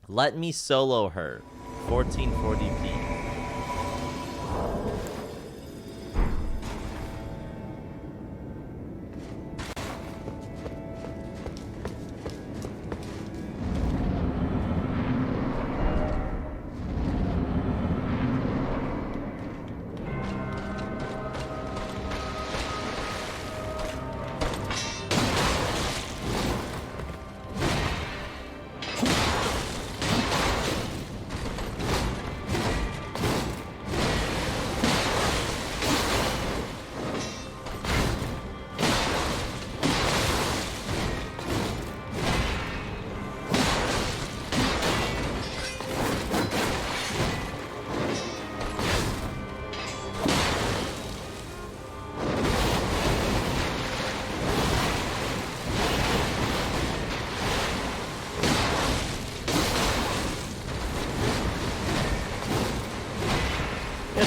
Let me solo her. 1440p.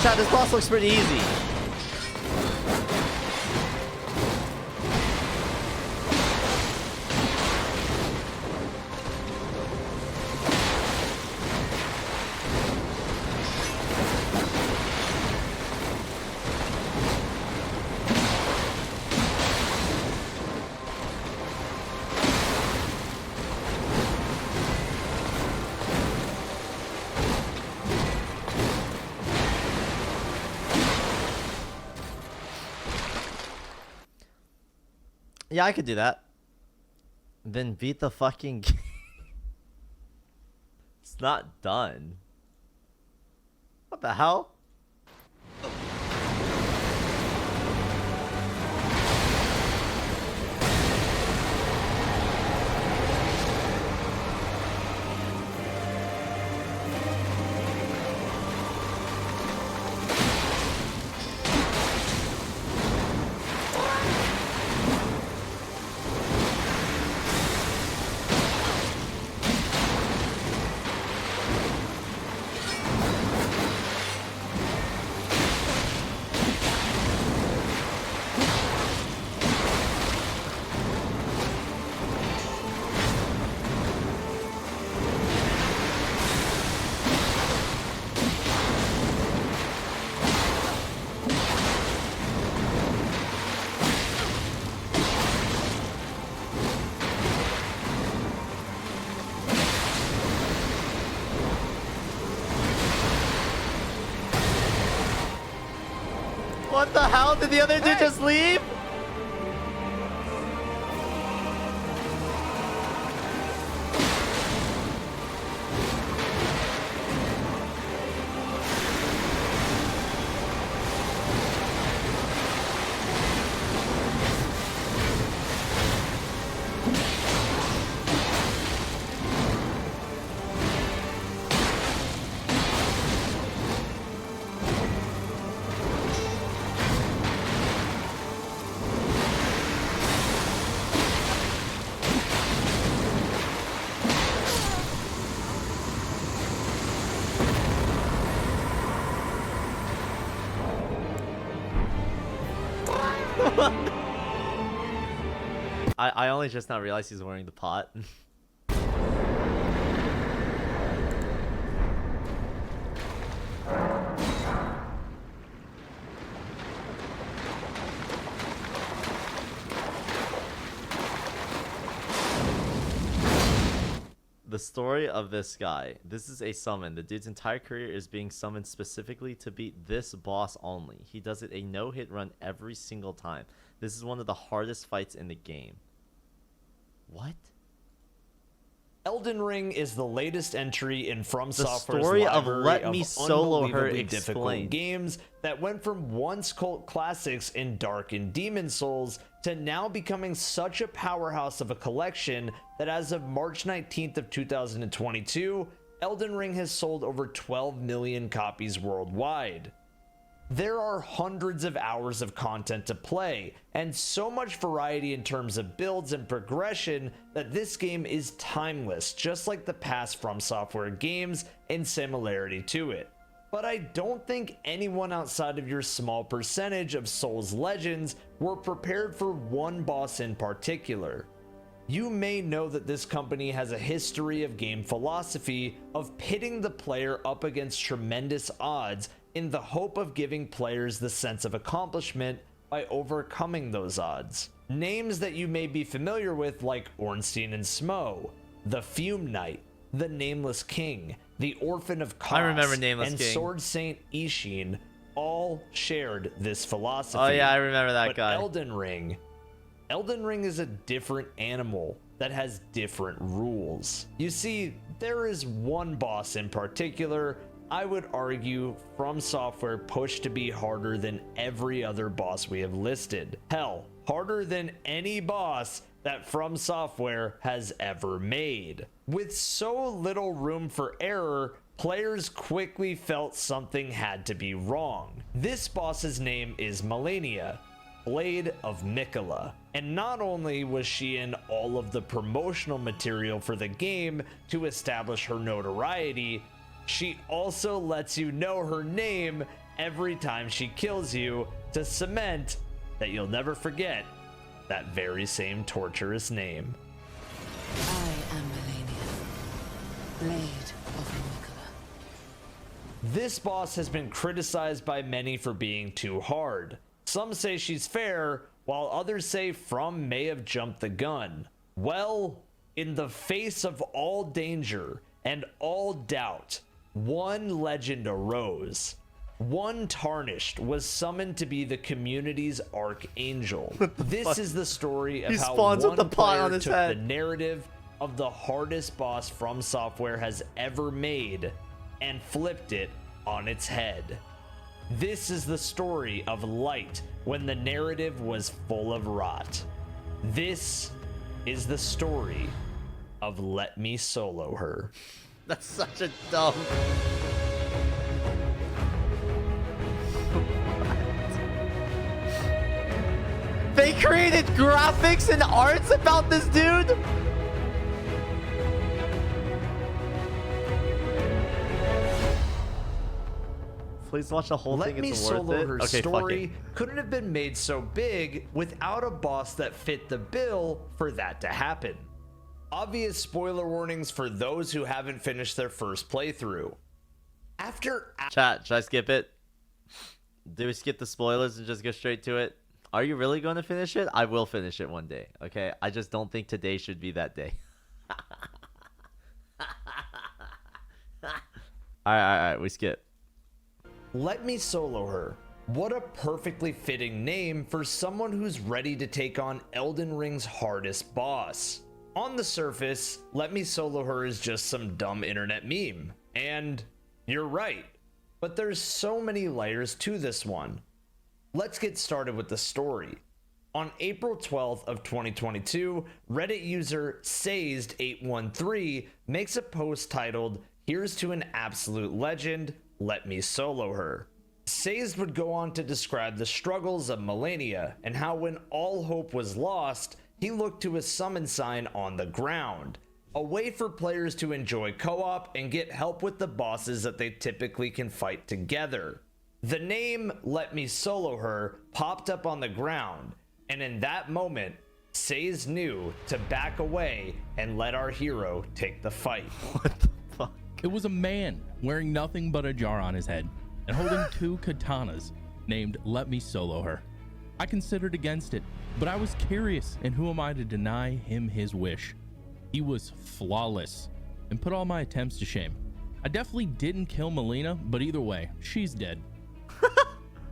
Chat, this boss looks pretty easy. Yeah, I could do that. Then beat the fucking game. It's not done. What the hell? What the hell? Did the other dude just leave? I only just now realized he's wearing the pot. The story of this guy. This is a summon. The dude's entire career is being summoned specifically to beat this boss only. He does it a no-hit run every single time. This is one of the hardest fights in the game. What? Elden Ring is the latest entry in From The Software's story of library Let Me Solo Her unbelievably difficult explained. games that went from once cult classics in Dark and Demon Souls to now becoming such a powerhouse of a collection that as of March 19th of 2022, Elden Ring has sold over 12 million copies worldwide. There are hundreds of hours of content to play, and so much variety in terms of builds and progression that this game is timeless, just like the past From Software games in similarity to it. But I don't think anyone outside of your small percentage of Souls legends were prepared for one boss in particular. You may know that this company has a history of game philosophy of pitting the player up against tremendous odds in the hope of giving players the sense of accomplishment by overcoming those odds. Names that you may be familiar with like Ornstein and Smo, the Fume Knight, the Nameless King, the Orphan of Kos, I remember Nameless and King. Sword Saint Ishin all shared this philosophy. Oh yeah, I remember that But guy. Elden Ring is a different animal that has different rules. You see, there is one boss in particular I would argue From Software pushed to be harder than every other boss we have listed. Hell, harder than any boss that From Software has ever made. With so little room for error, players quickly felt something had to be wrong. This boss's name is Malenia, Blade of Mikola. And not only was she in all of the promotional material for the game to establish her notoriety, she also lets you know her name every time she kills you to cement that you'll never forget that very same torturous name. I am Malenia, Blade of Mikola. This boss has been criticized by many for being too hard. Some say she's fair, while others say From may have jumped the gun. Well, in the face of all danger and all doubt, one legend arose. One Tarnished was summoned to be the community's archangel. This is the story of He how spawns one with the pot player on his took head. the narrative of the hardest boss From Software has ever made and flipped it on its head. This is the story of Light when the narrative was full of rot. This is the story of Let Me Solo Her. That's such a dumb. They created graphics and arts about this dude? Please watch the whole Let thing. Me It's Solo worth it. Her Okay, fuck story it. couldn't have been made so big without a boss that fit the bill for that to happen. Obvious spoiler warnings for those who haven't finished their first playthrough. After Chat, should I skip it? Do we skip the spoilers and just go straight to it? Are you really going to finish it? I will finish it one day, okay? I just don't think today should be that day. Alright, we skip. Let Me Solo Her. What a perfectly fitting name for someone who's ready to take on Elden Ring's hardest boss. On the surface, Let Me Solo Her is just some dumb internet meme. And you're right. But there's so many layers to this one. Let's get started with the story. On April 12th of 2022, Reddit user Sazed813 makes a post titled, "Here's to an absolute legend, let me solo her." Sazed would go on to describe the struggles of Malenia and how when all hope was lost, he looked to his summon sign on the ground, a way for players to enjoy co-op and get help with the bosses that they typically can fight together. The name Let Me Solo Her popped up on the ground, and in that moment, Sazed knew to back away and let our hero take the fight. What the fuck? It was a man wearing nothing but a jar on his head and holding two katanas named Let Me Solo Her. I considered against it, but I was curious, and who am I to deny him his wish? He was flawless and put all my attempts to shame. I definitely didn't kill Melina, but either way, she's dead.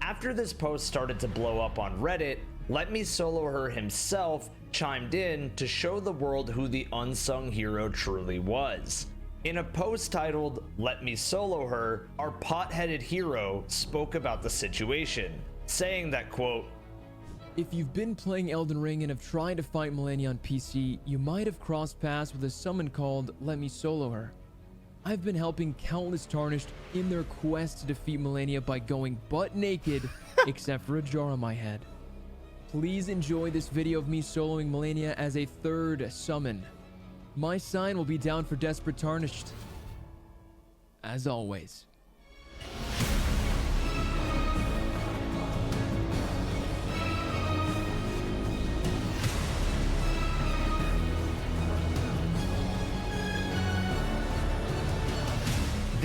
After this post started to blow up on Reddit, Let Me Solo Her himself chimed in to show the world who the unsung hero truly was. In a post titled, "Let Me Solo Her," our pot-headed hero spoke about the situation, saying that, quote, If you've been playing Elden Ring and have tried to fight Malenia on PC, you might have crossed paths with a summon called Let Me Solo Her. I've been helping countless Tarnished in their quest to defeat Malenia by going butt naked, except for a jar on my head. Please enjoy this video of me soloing Malenia as a third summon. My sign will be down for Desperate Tarnished. As always.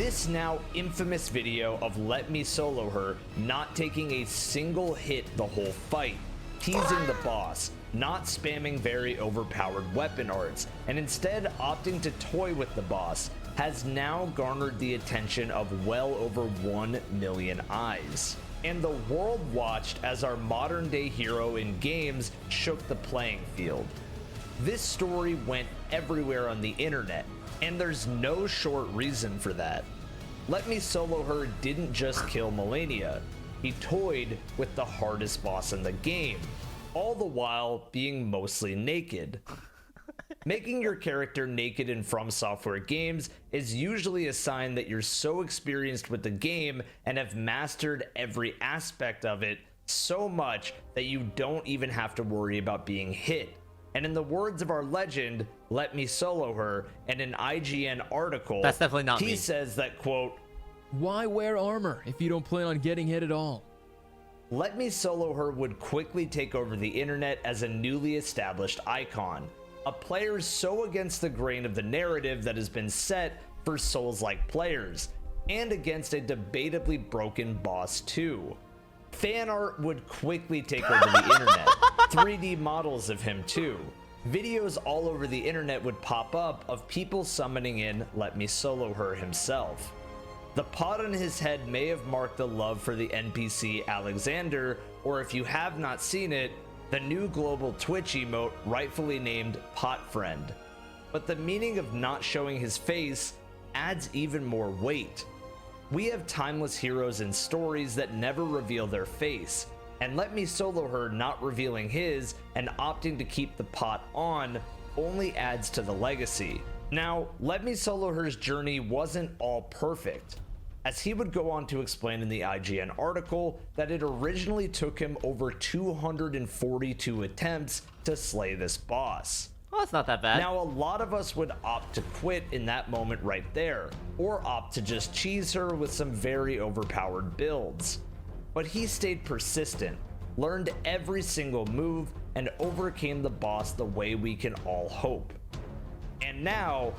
This now infamous video of Let Me Solo Her not taking a single hit the whole fight, teasing the boss, not spamming very overpowered weapon arts, and instead opting to toy with the boss, has now garnered the attention of well over 1 million eyes. And the world watched as our modern day hero in games shook the playing field. This story went everywhere on the internet, and there's no short reason for that. Let Me Solo Her didn't just kill Melania, he toyed with the hardest boss in the game, all the while being mostly naked. Making your character naked in From Software games is usually a sign that you're so experienced with the game and have mastered every aspect of it so much that you don't even have to worry about being hit. And in the words of our legend, Let Me Solo Her, in an IGN article, That's definitely not he me. says that, quote, Why wear armor if you don't plan on getting hit at all? Let Me Solo Her would quickly take over the internet as a newly established icon. A player so against the grain of the narrative that has been set for Souls-like players, and against a debatably broken boss too. Fan art would quickly take over the internet, 3D models of him too. Videos all over the internet would pop up of people summoning in Let Me Solo Her himself. The pot on his head may have marked the love for the NPC Alexander, or if you have not seen it, the new global Twitch emote rightfully named Pot Friend. But the meaning of not showing his face adds even more weight. We have timeless heroes in stories that never reveal their face, and Let Me Solo Her not revealing his and opting to keep the pot on only adds to the legacy. Now, Let Me Solo Her's journey wasn't all perfect, as he would go on to explain in the IGN article that it originally took him over 242 attempts to slay this boss. Well, that's not that bad. Now, a lot of us would opt to quit in that moment right there, or opt to just cheese her with some very overpowered builds. But he stayed persistent, learned every single move, and overcame the boss the way we can all hope. And now,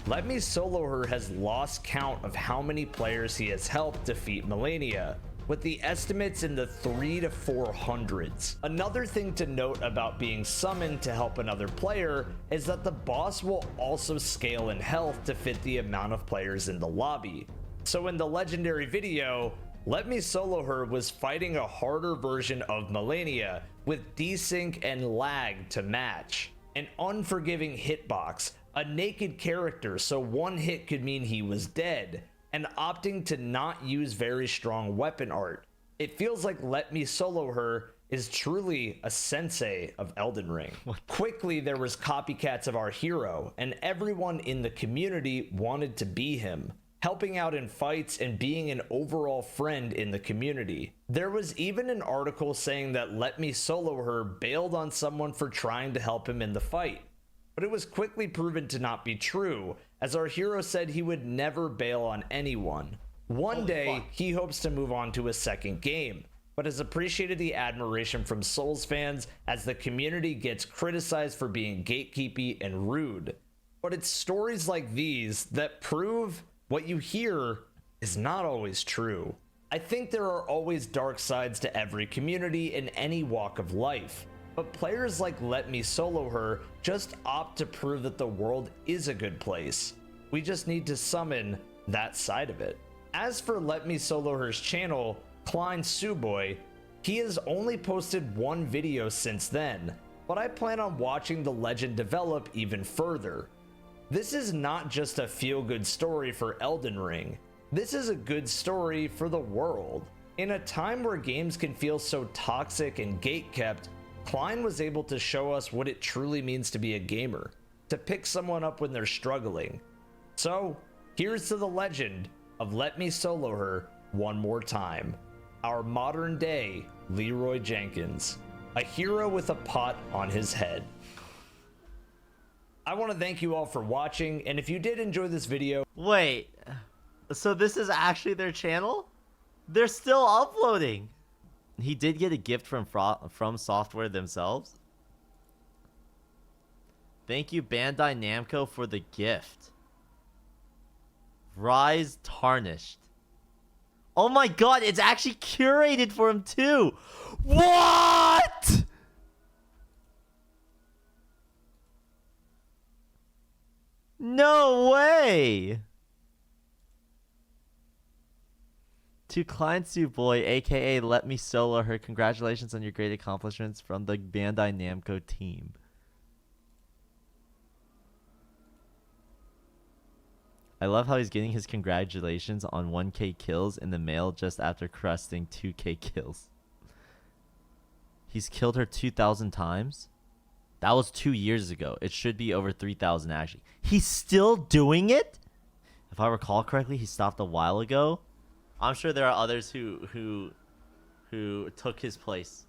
Let Me Solo Her has lost count of how many players he has helped defeat Melania, with the estimates in the 300 to 400s. Another thing to note about being summoned to help another player is that the boss will also scale in health to fit the amount of players in the lobby. So in the legendary video, Let Me Solo Her was fighting a harder version of Melania with desync and lag to match, an unforgiving hitbox, a naked character so one hit could mean he was dead, and opting to not use very strong weapon art. It feels like Let Me Solo Her is truly a sensei of Elden Ring. Quickly, there was copycats of our hero, and everyone in the community wanted to be him, helping out in fights and being an overall friend in the community. There was even an article saying that Let Me Solo Her bailed on someone for trying to help him in the fight. But it was quickly proven to not be true, as our hero said he would never bail on anyone. One day, he hopes to move on to a second game, but has appreciated the admiration from Souls fans as the community gets criticized for being gatekeepy and rude. But it's stories like these that prove what you hear is not always true. I think there are always dark sides to every community in any walk of life. But players like Let Me Solo Her just opt to prove that the world is a good place. We just need to summon that side of it. As for Let Me Solo Her's channel, Klein Suboy, he has only posted one video since then, but I plan on watching the legend develop even further. This is not just a feel-good story for Elden Ring. This is a good story for the world. In a time where games can feel so toxic and gatekept, Klein was able to show us what it truly means to be a gamer, to pick someone up when they're struggling. So, here's to the legend of Let Me Solo Her one more time. Our modern day Leroy Jenkins, a hero with a pot on his head. I want to thank you all for watching, and if you did enjoy this video... Wait, so this is actually their channel? They're still uploading. He did get a gift from Software themselves. Thank you, Bandai Namco, for the gift. Rise Tarnished. Oh my god, it's actually curated for him too. What? No way. To Clientsu Boy, aka Let Me Solo Her, congratulations on your great accomplishments from the Bandai Namco team. I love how he's getting his congratulations on 1k kills in the mail just after cresting 2k kills. He's killed her 2,000 times? That was 2 years ago. It should be over 3,000 actually. He's still doing it? If I recall correctly, he stopped a while ago. I'm sure there are others who took his place.